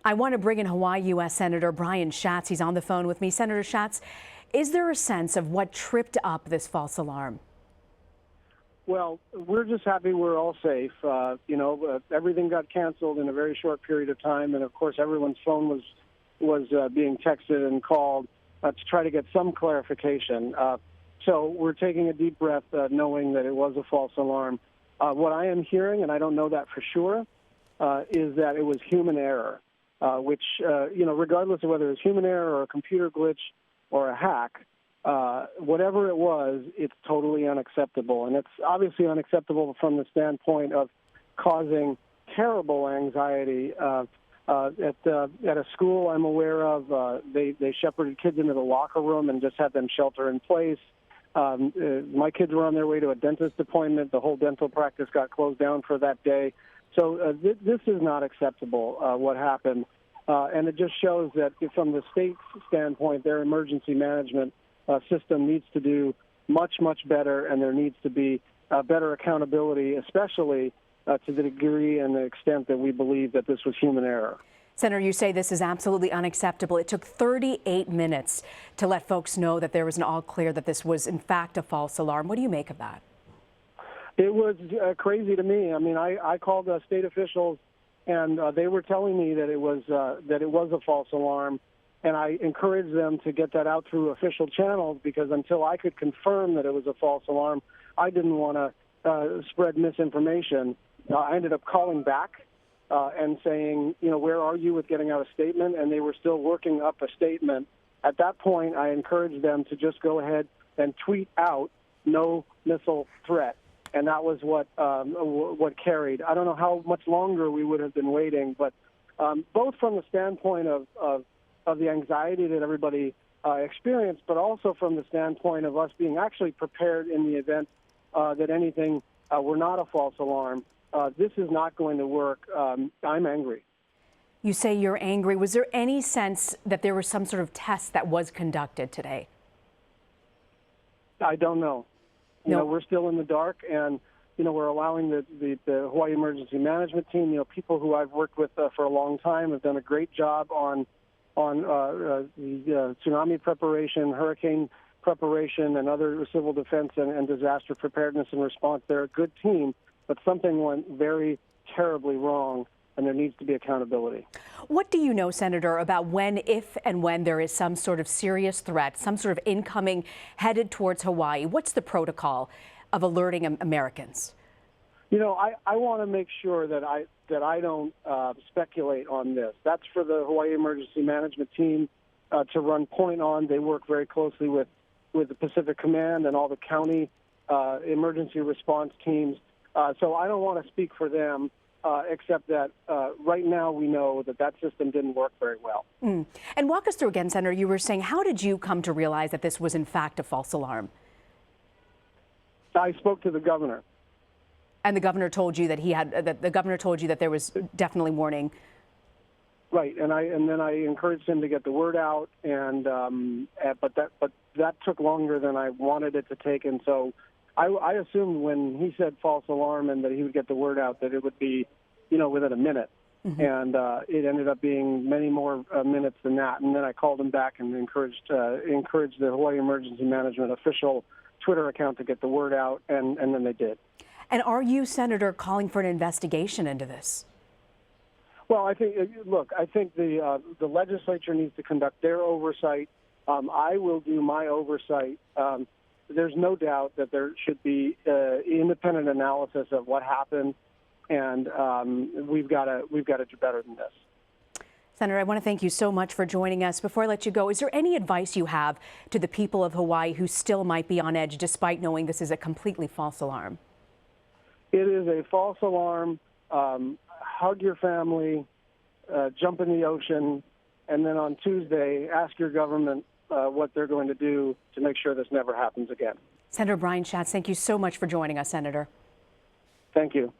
I want to bring in Hawaii U.S. Senator Brian Schatz. He's on the phone with me. Senator Schatz, is there a sense of what tripped up this false alarm? Well, we're just happy we're all safe. Everything got canceled in a very short period of time, and of course, everyone's phone was being texted and called to try to get some clarification. So we're taking a deep breath, knowing that it was a false alarm. What I am hearing, and I don't know that for sure, is that it was human error, which, regardless of whether it's human error or a computer glitch or a hack, whatever it was, it's totally unacceptable. And it's obviously unacceptable from the standpoint of causing terrible anxiety. At a school I'm aware of, they shepherded kids into the locker room and just had them shelter in place. My kids were on their way to a dentist appointment. The whole dental practice got closed down for that day. So this is not acceptable, what happened. And it just shows that from the state's standpoint, their emergency management system needs to do much, much better, and there needs to be better accountability, especially to the degree and the extent that we believe that this was human error. Senator, you say this is absolutely unacceptable. It took 38 minutes to let folks know that there was an all clear, that this was in fact a false alarm. What do you make of that? It was crazy to me. I mean, I called state officials, and they were telling me that it was a false alarm, and I encouraged them to get that out through official channels, because until I could confirm that it was a false alarm, I didn't want to spread misinformation. I ended up calling back and saying, where are you with getting out a statement? And they were still working up a statement. At that point, I encouraged them to just go ahead and tweet out "no missile threat." And that was what carried. I don't know how much longer we would have been waiting, but both from the standpoint of the anxiety that everybody experienced, but also from the standpoint of us being actually prepared in the event that anything were not a false alarm. This is not going to work. I'm angry. You say you're angry. Was there any sense that there was some sort of test that was conducted today? I don't know. We're still in the dark, and we're allowing the Hawaii Emergency Management Team, people who I've worked with for a long time, have done a great job on the tsunami preparation, hurricane preparation, and other civil defense and disaster preparedness and response. They're a good team, but something went very terribly wrong, and there needs to be accountability. What do you know, Senator, about when, if and when there is some sort of serious threat, some sort of incoming headed towards Hawaii? What's the protocol of alerting Americans? I want to make sure that I don't speculate on this. That's for the Hawaii Emergency Management Team to run point on. They work very closely with the Pacific Command and all the county emergency response teams. So I don't want to speak for them, except that right now we know that system didn't work very well. And walk us through again, Senator. You were saying, how did you come to realize that this was in fact a false alarm? I spoke to the governor. And the governor told you that there was definitely warning. Right, and then I encouraged him to get the word out, but that took longer than I wanted it to take, and so I assumed when he said false alarm and that he would get the word out that it would be, within a minute. Mm-hmm. And it ended up being many more minutes than that. And then I called him back and encouraged the Hawaii Emergency Management official Twitter account to get the word out, and then they did. And are you, Senator, calling for an investigation into this? Well, I think the legislature needs to conduct their oversight. I will do my oversight. There's no doubt that there should be independent analysis of what happened, and we've got to do better than this. Senator, I want to thank you so much for joining us. Before I let you go, is there any advice you have to the people of Hawaii who still might be on edge despite knowing this is a completely false alarm? It is a false alarm. Hug your family, jump in the ocean, and then on Tuesday, ask your government what they're going to do to make sure this never happens again. Senator Brian Schatz, thank you so much for joining us, Senator. Thank you.